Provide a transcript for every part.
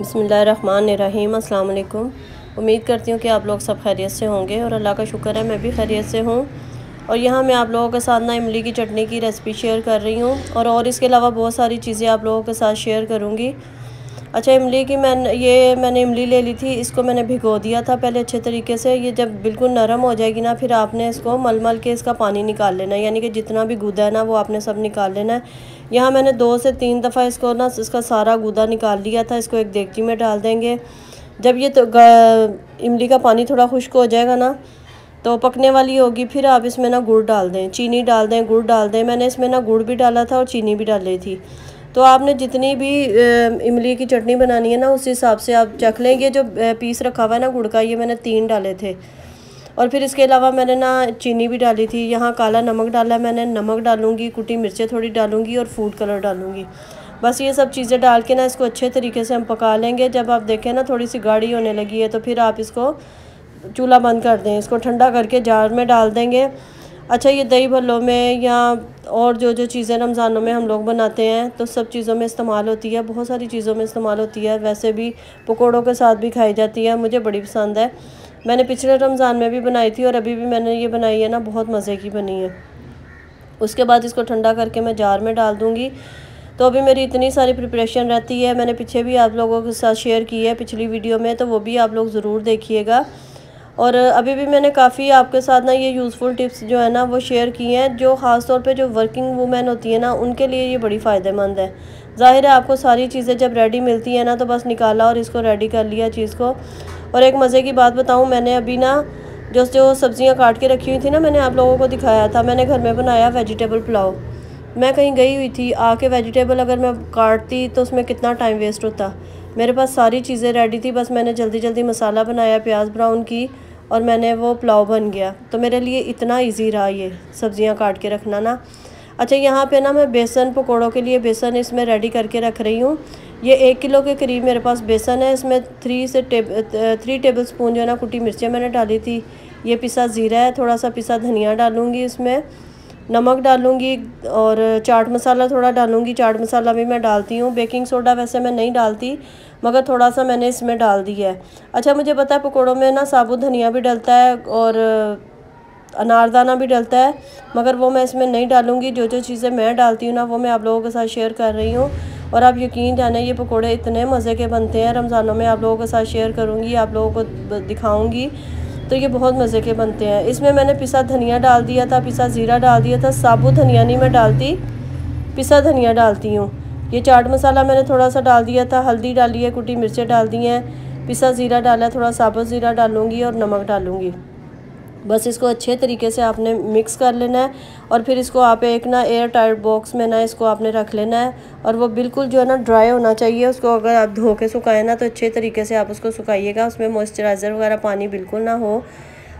बिस्मिल्लाहिर्रहमानिर्रहीम। अस्सलाम वालेकुम। उम्मीद करती हूँ कि आप लोग सब खैरियत से होंगे और अल्लाह का शुक्र है मैं भी खैरियत से हूँ। और यहाँ मैं आप लोगों के साथ ना इमली की चटनी की रेसिपी शेयर कर रही हूँ और इसके अलावा बहुत सारी चीज़ें आप लोगों के साथ शेयर करूँगी। अच्छा, इमली की मैंने इमली ले ली थी, इसको मैंने भिगो दिया था पहले अच्छे तरीके से। ये जब बिल्कुल नरम हो जाएगी ना, फिर आपने इसको मल के इसका पानी निकाल लेना है, यानी कि जितना भी गूदा है ना वो आपने सब निकाल लेना है। यहाँ मैंने 2 से 3 दफ़ा इसको ना इसका सारा गूदा निकाल लिया था। इसको एक देगची में डाल देंगे। जब ये इमली का पानी थोड़ा खुश्क हो जाएगा ना, तो पकने वाली होगी, फिर आप इसमें ना गुड़ डाल दें, चीनी डाल दें, गुड़ डाल दें। मैंने इसमें ना गुड़ भी डाला था और चीनी भी डाली थी। तो आपने जितनी भी इमली की चटनी बनानी है ना, उस हिसाब से आप चख लेंगे। जो पीस रखा हुआ है ना गुड़ का, ये मैंने 3 डाले थे। और फिर इसके अलावा मैंने ना चीनी भी डाली थी। यहाँ काला नमक डाला, मैंने नमक डालूँगी, कुटी मिर्चें थोड़ी डालूँगी और फूड कलर डालूँगी। बस ये सब चीज़ें डाल के ना इसको अच्छे तरीके से हम पका लेंगे। जब आप देखें ना थोड़ी सी गाढ़ी होने लगी है, तो फिर आप इसको चूल्हा बंद कर दें। इसको ठंडा करके जार में डाल देंगे। अच्छा, ये दही भल्लों में या और जो चीज़ें रमज़ानों में हम लोग बनाते हैं, तो सब चीज़ों में इस्तेमाल होती है, बहुत सारी चीज़ों में इस्तेमाल होती है। वैसे भी पकौड़ों के साथ भी खाई जाती है, मुझे बड़ी पसंद है। मैंने पिछले रमज़ान में भी बनाई थी और अभी भी मैंने ये बनाई है ना, बहुत मज़े की बनी है। उसके बाद इसको ठंडा करके मैं जार में डाल दूँगी। तो अभी मेरी इतनी सारी प्रिपरेशन रहती है, मैंने पीछे भी आप लोगों के साथ शेयर की है पिछली वीडियो में, तो वो भी आप लोग ज़रूर देखिएगा। और अभी भी मैंने काफ़ी आपके साथ ना ये यूज़फुल टिप्स जो है ना वो शेयर की हैं, जो ख़ास तौर पे जो वर्किंग वूमेन होती है ना, उनके लिए ये बड़ी फ़ायदेमंद है। ज़ाहिर है आपको सारी चीज़ें जब रेडी मिलती हैं ना, तो बस निकाला और इसको रेडी कर लिया चीज़ को। और एक मज़े की बात बताऊँ, मैंने अभी ना जो सब्ज़ियाँ काट के रखी हुई थी ना, मैंने आप लोगों को दिखाया था, मैंने घर में बनाया वेजिटेबल पुलाव। मैं कहीं गई हुई थी, आके वेजिटेबल अगर मैं काटती तो उसमें कितना टाइम वेस्ट होता। मेरे पास सारी चीज़ें रेडी थी, बस मैंने जल्दी जल्दी मसाला बनाया, प्याज ब्राउन की, और मैंने वो पुलाव बन गया। तो मेरे लिए इतना इजी रहा ये सब्ज़ियाँ काट के रखना ना। अच्छा, यहाँ पे ना मैं बेसन पकौड़ों के लिए बेसन इसमें रेडी करके रख रही हूँ। ये 1 किलो के करीब मेरे पास बेसन है। इसमें 3 टेबल स्पून जो है ना कुटी मिर्चें मैंने डाली थी। ये पिसा ज़ीरा है, थोड़ा सा पिसा धनिया डालूँगी, इसमें नमक डालूँगी और चाट मसाला थोड़ा डालूँगी। चाट मसाला भी मैं डालती हूँ। बेकिंग सोडा वैसे मैं नहीं डालती, मगर थोड़ा सा मैंने इसमें डाल दिया है। अच्छा, मुझे पता है पकौड़ों में ना साबुत धनिया भी डलता है और अनारदाना भी डलता है, मगर वो मैं इसमें नहीं डालूँगी। जो चीज़ें मैं डालती हूँ ना, वो मैं आप लोगों के साथ शेयर कर रही हूँ। और आप यकीन जाने, ये पकौड़े इतने मज़े के बनते हैं। रमज़ानों में आप लोगों के साथ शेयर करूँगी, आप लोगों को दिखाऊँगी, तो ये बहुत मज़े के बनते हैं। इसमें मैंने पिसा धनिया डाल दिया था, पिसा ज़ीरा डाल दिया था। साबुत धनिया नहीं मैं डालती, पिसा धनिया डालती हूँ। ये चाट मसाला मैंने थोड़ा सा डाल दिया था, हल्दी डाली है, कुटी मिर्चें डाल दी हैं, पिसा ज़ीरा डाला है, थोड़ा साबुत ज़ीरा डालूँगी और नमक डालूँगी। बस इसको अच्छे तरीके से आपने मिक्स कर लेना है और फिर इसको आप एक ना एयर टाइट बॉक्स में ना इसको आपने रख लेना है। और वो बिल्कुल जो है ना ड्राई होना चाहिए। उसको अगर आप धो के सुखाएं ना, तो अच्छे तरीके से आप उसको सुखाइएगा, उसमें मॉइस्चराइज़र वगैरह पानी बिल्कुल ना हो,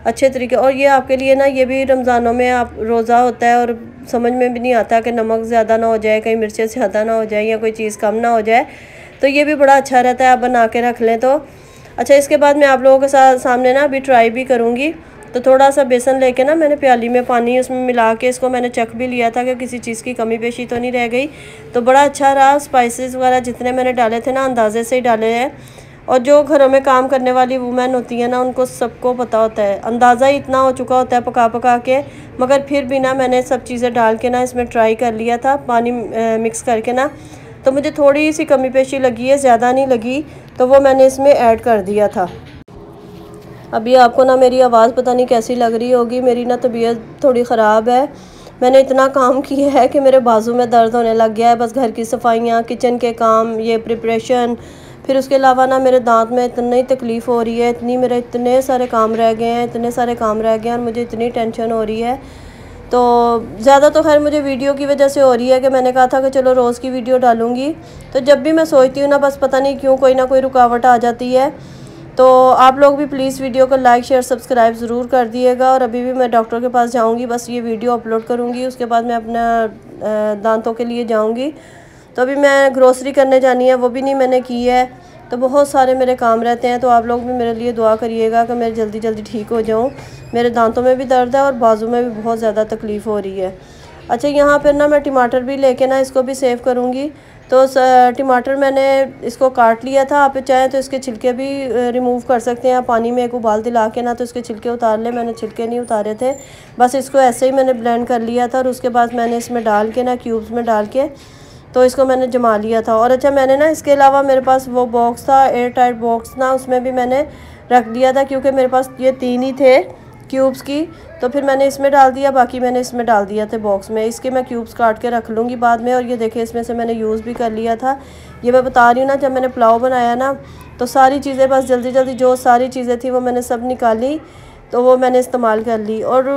अच्छे तरीके। और ये आपके लिए ना, ये भी रमज़ानों में आप रोज़ा होता है और समझ में भी नहीं आता कि नमक ज़्यादा ना हो जाए, कहीं मिर्चें ज़्यादा ना हो जाए या कोई चीज़ कम ना हो जाए, तो ये भी बड़ा अच्छा रहता है, आप बना के रख लें तो। अच्छा, इसके बाद मैं आप लोगों के सामने ना अभी ट्राई भी करूँगी। तो थोड़ा सा बेसन लेके ना मैंने प्याली में पानी उसमें मिला के इसको मैंने चख भी लिया था कि किसी चीज़ की कमी पेशी तो नहीं रह गई। तो बड़ा अच्छा रहा। स्पाइसेस वगैरह जितने मैंने डाले थे ना, अंदाजे से ही डाले हैं। और जो घरों में काम करने वाली वूमेन होती है ना, उनको सबको पता होता है, अंदाज़ा ही इतना हो चुका होता है पका पका के, मगर फिर भी ना मैंने सब चीज़ें डाल के ना इसमें ट्राई कर लिया था, पानी मिक्स करके ना। तो मुझे थोड़ी सी कमी पेशी लगी है, ज़्यादा नहीं लगी, तो वो मैंने इसमें ऐड कर दिया था। अभी आपको ना मेरी आवाज़ पता नहीं कैसी लग रही होगी, मेरी ना तबीयत थोड़ी ख़राब है। मैंने इतना काम किया है कि मेरे बाजू में दर्द होने लग गया है। बस घर की सफाइयाँ, किचन के काम, ये प्रिपरेशन, फिर उसके अलावा ना मेरे दांत में इतनी तकलीफ़ हो रही है, मेरे इतने सारे काम रह गए हैं, इतने सारे काम रह गए हैं और मुझे इतनी टेंशन हो रही है। तो ज़्यादा तो खैर मुझे वीडियो की वजह से हो रही है कि मैंने कहा था कि चलो रोज़ की वीडियो डालूँगी, तो जब भी मैं सोचती हूँ ना, बस पता नहीं क्यों कोई ना कोई रुकावट आ जाती है। तो आप लोग भी प्लीज़ वीडियो को लाइक शेयर सब्सक्राइब ज़रूर कर दिएगा। और अभी भी मैं डॉक्टर के पास जाऊंगी, बस ये वीडियो अपलोड करूंगी, उसके बाद मैं अपना दांतों के लिए जाऊंगी। तो अभी मैं ग्रोसरी करने जानी है, वो भी नहीं मैंने की है। तो बहुत सारे मेरे काम रहते हैं, तो आप लोग भी मेरे लिए दुआ करिएगा कि मैं जल्दी जल्दी ठीक हो जाऊँ। मेरे दांतों में भी दर्द है और बाजू में भी बहुत ज़्यादा तकलीफ़ हो रही है। अच्छा, यहाँ पर ना मैं टमाटर भी लेके ना इसको भी सेव करूँगी। तो टमाटर मैंने इसको काट लिया था। आप चाहें तो इसके छिलके भी रिमूव कर सकते हैं, पानी में एक उबाल दिला के ना, तो इसके छिलके उतार ले। मैंने छिलके नहीं उतारे थे, बस इसको ऐसे ही मैंने ब्लेंड कर लिया था। और उसके बाद मैंने इसमें डाल के ना, क्यूब्स में डाल के तो इसको मैंने जमा लिया था। और अच्छा, मैंने ना इसके अलावा मेरे पास वो बॉक्स था, एयर टाइट बॉक्स ना, उसमें भी मैंने रख दिया था, क्योंकि मेरे पास ये 3 ही थे क्यूब्स की। तो फिर मैंने इसमें डाल दिया, बाकी मैंने इसमें डाल दिया थे बॉक्स में। इसके मैं क्यूब्स काट के रख लूँगी बाद में। और ये देखिए, इसमें से मैंने यूज़ भी कर लिया था। ये मैं बता रही हूँ ना, जब मैंने पुलाव बनाया ना, तो सारी चीज़ें बस जल्दी जल्दी जो सारी चीज़ें थी वो मैंने सब निकाली, तो वो मैंने इस्तेमाल कर ली। और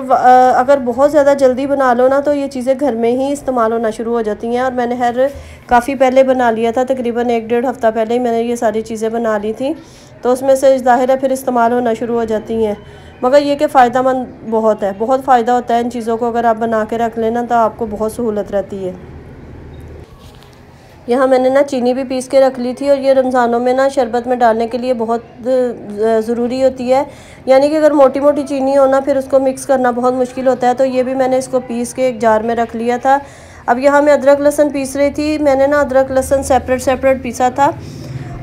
अगर बहुत ज़्यादा जल्दी बना लो ना, तो ये चीज़ें घर में ही इस्तेमाल होना शुरू हो जाती हैं। और मैंने काफ़ी पहले बना लिया था, तकरीबन 1-1.5 हफ़्ता पहले ही मैंने ये सारी चीज़ें बना ली थी, तो उसमें से ज़ाहिर है फिर इस्तेमाल होना शुरू हो जाती हैं। मगर ये कि फ़ायदेमंद बहुत है, बहुत फ़ायदा होता है इन चीज़ों को अगर आप बना के रख लेना, तो आपको बहुत सहूलत रहती है। यहाँ मैंने ना चीनी भी पीस के रख ली थी। और ये रमज़ानों में ना शरबत में डालने के लिए बहुत ज़रूरी होती है, यानी कि अगर मोटी मोटी चीनी हो ना, फिर उसको मिक्स करना बहुत मुश्किल होता है। तो ये भी मैंने इसको पीस के एक जार में रख लिया था। अब यहाँ मैं अदरक लहसुन पीस रही थी। मैंने ना अदरक लहसुन सेपरेट पीसा था।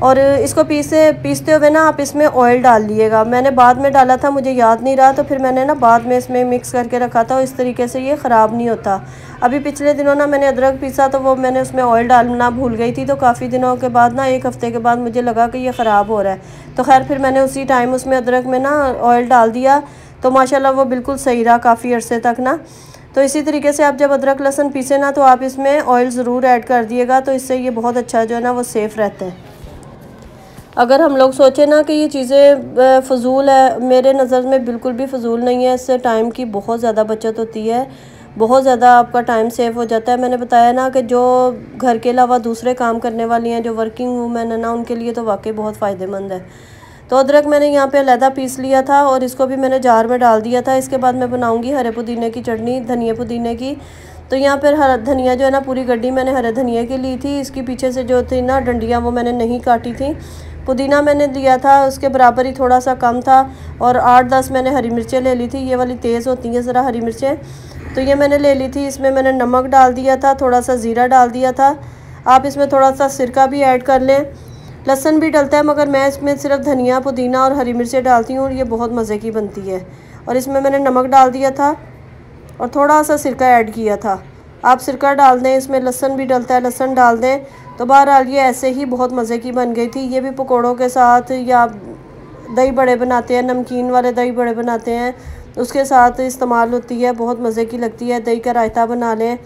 और इसको पीसते हुए ना आप इसमें ऑयल डाल लिएगा। मैंने बाद में डाला था, मुझे याद नहीं रहा, तो फिर मैंने ना बाद में इसमें मिक्स करके रखा था। इस तरीके से ये ख़राब नहीं होता। अभी पिछले दिनों ना मैंने अदरक पीसा, तो वो मैंने उसमें ऑयल डालना भूल गई थी। तो काफ़ी दिनों के बाद ना, 1 हफ़्ते के बाद मुझे लगा कि ये ख़राब हो रहा है। तो खैर फिर मैंने उसी टाइम उसमें अदरक में ना ऑयल डाल दिया, तो माशाल्लाह वो बिल्कुल सही रहा काफ़ी अरसे तक ना। तो इसी तरीके से आप जब अदरक लहसुन पीसे ना, तो आप इसमें ऑयल ज़रूर ऐड कर दिएगा, तो इससे ये बहुत अच्छा जो है ना वो सेफ़ रहता है। अगर हम लोग सोचें ना कि ये चीज़ें फ़जूल है, मेरे नज़र में बिल्कुल भी फ़जूल नहीं है। इससे टाइम की बहुत ज़्यादा बचत होती है, बहुत ज़्यादा आपका टाइम सेव हो जाता है। मैंने बताया ना कि जो घर के अलावा दूसरे काम करने वाली हैं, जो वर्किंग वूमेन है ना, उनके लिए तो वाकई बहुत फ़ायदेमंद है। तो अदरक मैंने यहाँ पे अलहदा पीस लिया था, और इसको भी मैंने जार में डाल दिया था। इसके बाद मैं बनाऊँगी हरे पुदीने की चटनी, धनिया पुदीने की। तो यहाँ पर हरा धनिया जो है ना, पूरी गड्डी मैंने हरे धनिया की ली थी। इसकी पीछे से जो थी ना डंडियाँ, वो मैंने नहीं काटी थी। पुदीना मैंने लिया था, उसके बराबर ही थोड़ा सा कम था। और 8-10 मैंने हरी मिर्चें ले ली थी, ये वाली तेज़ होती हैं ज़रा हरी मिर्चें, तो ये मैंने ले ली थी। इसमें मैंने नमक डाल दिया था, थोड़ा सा ज़ीरा डाल दिया था। आप इसमें थोड़ा सा सिरका भी ऐड कर लें, लहसुन भी डलता है, मगर मैं इसमें सिर्फ धनिया पुदीना और हरी मिर्चें डालती हूँ, और ये बहुत मज़े की बनती है। और इसमें मैंने नमक डाल दिया था और थोड़ा सा सिरका ऐड किया था। आप सिरका डाल दें, इसमें लहसुन भी डलता है, लहसुन डाल दें। तो बहरहाल ये ऐसे ही बहुत मज़े की बन गई थी। ये भी पकौड़ों के साथ, या दही बड़े बनाते हैं, नमकीन वाले दही बड़े बनाते हैं, उसके साथ इस्तेमाल होती है, बहुत मज़े की लगती है। दही का रायता बना लें,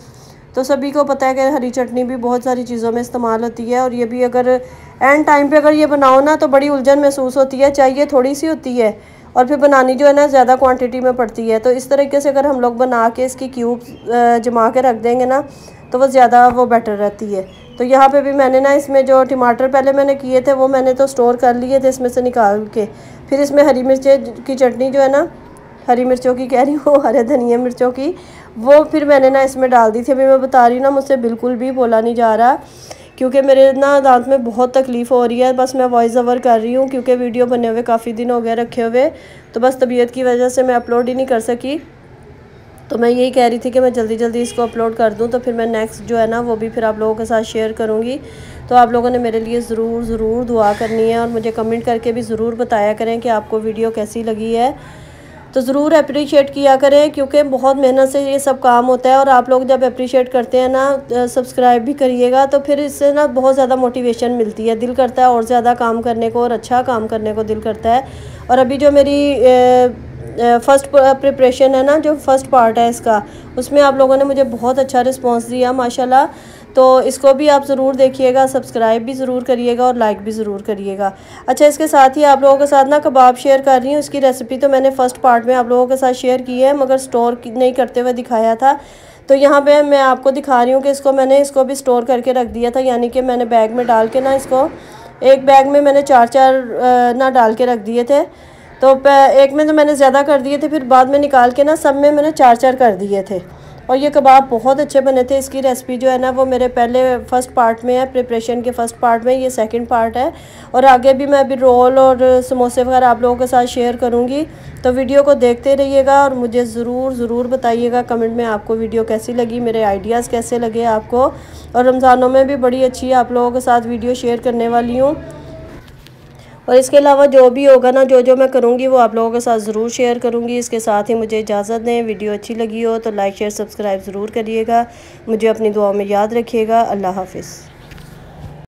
तो सभी को पता है कि हरी चटनी भी बहुत सारी चीज़ों में इस्तेमाल होती है। और ये भी अगर एंड टाइम पे अगर ये बनाओ ना, तो बड़ी उलझन महसूस होती है, चाहिए थोड़ी सी होती है, और फिर बनानी जो है ना ज़्यादा क्वांटिटी में पड़ती है। तो इस तरीके से अगर हम लोग बना के इसकी क्यूब जमा के रख देंगे ना, तो वो ज़्यादा वो बेटर रहती है। तो यहाँ पे भी मैंने ना, इसमें जो टमाटर पहले मैंने किए थे, वो मैंने तो स्टोर कर लिए थे इसमें से निकाल के। फिर इसमें हरी मिर्चें की चटनी जो है ना, हरी मिर्चों की कह रही हूँ, हरे धनिया मिर्चों की, वो फिर मैंने ना इसमें डाल दी थी। अभी मैं बता रही हूँ ना, मुझसे बिल्कुल भी बोला नहीं जा रहा, क्योंकि मेरे ना दांत में बहुत तकलीफ़ हो रही है। बस मैं वॉइस ओवर कर रही हूँ, क्योंकि वीडियो बने हुए काफ़ी दिन हो गए रखे हुए, तो बस तबीयत की वजह से मैं अपलोड ही नहीं कर सकी। तो मैं यही कह रही थी कि मैं जल्दी जल्दी इसको अपलोड कर दूं, तो फिर मैं नेक्स्ट जो है ना, वो भी फिर आप लोगों के साथ शेयर करूंगी। तो आप लोगों ने मेरे लिए ज़रूर दुआ करनी है, और मुझे कमेंट करके भी ज़रूर बताया करें कि आपको वीडियो कैसी लगी है। तो ज़रूर अप्रिशिएट किया करें, क्योंकि बहुत मेहनत से ये सब काम होता है। और आप लोग जब अप्रिशिएट करते हैं ना, सब्सक्राइब भी करिएगा, तो फिर इससे ना बहुत ज़्यादा मोटिवेशन मिलती है, दिल करता है और ज़्यादा काम करने को, और अच्छा काम करने को दिल करता है। और अभी जो मेरी फ़र्स्ट प्रिपरेशन है ना, जो फ़र्स्ट पार्ट है इसका, उसमें आप लोगों ने मुझे बहुत अच्छा रिस्पांस दिया माशाल्लाह। तो इसको भी आप ज़रूर देखिएगा, सब्सक्राइब भी ज़रूर करिएगा, और लाइक भी ज़रूर करिएगा। अच्छा, इसके साथ ही आप लोगों के साथ ना कबाब शेयर कर रही हूँ। इसकी रेसिपी तो मैंने फ़र्स्ट पार्ट में आप लोगों के साथ शेयर की है, मगर स्टोर नहीं करते हुए दिखाया था। तो यहाँ पे मैं आपको दिखा रही हूँ कि मैंने इसको भी स्टोर करके रख दिया था, यानी कि मैंने बैग में डाल के ना, इसको एक बैग में मैंने 4-4 ना डाल के रख दिए थे। तो एक में तो मैंने ज़्यादा कर दिए थे, फिर बाद में निकाल के ना सब में मैंने 4-4 कर दिए थे। और ये कबाब बहुत अच्छे बने थे। इसकी रेसिपी जो है ना वो मेरे पहले फ़र्स्ट पार्ट में है, प्रिपरेशन के फ़र्स्ट पार्ट में, ये सेकंड पार्ट है। और आगे भी मैं अभी रोल और समोसे वगैरह आप लोगों के साथ शेयर करूँगी, तो वीडियो को देखते रहिएगा और मुझे ज़रूर बताइएगा कमेंट में आपको वीडियो कैसी लगी, मेरे आइडियाज़ कैसे लगे आपको। और रमज़ानों में भी बड़ी अच्छी आप लोगों के साथ वीडियो शेयर करने वाली हूँ। और इसके अलावा जो भी होगा ना, जो मैं करूँगी वो आप लोगों के साथ ज़रूर शेयर करूँगी। इसके साथ ही मुझे इजाज़त दें। वीडियो अच्छी लगी हो तो लाइक शेयर सब्सक्राइब ज़रूर करिएगा। मुझे अपनी दुआओं में याद रखिएगा। अल्लाह हाफ़िज़।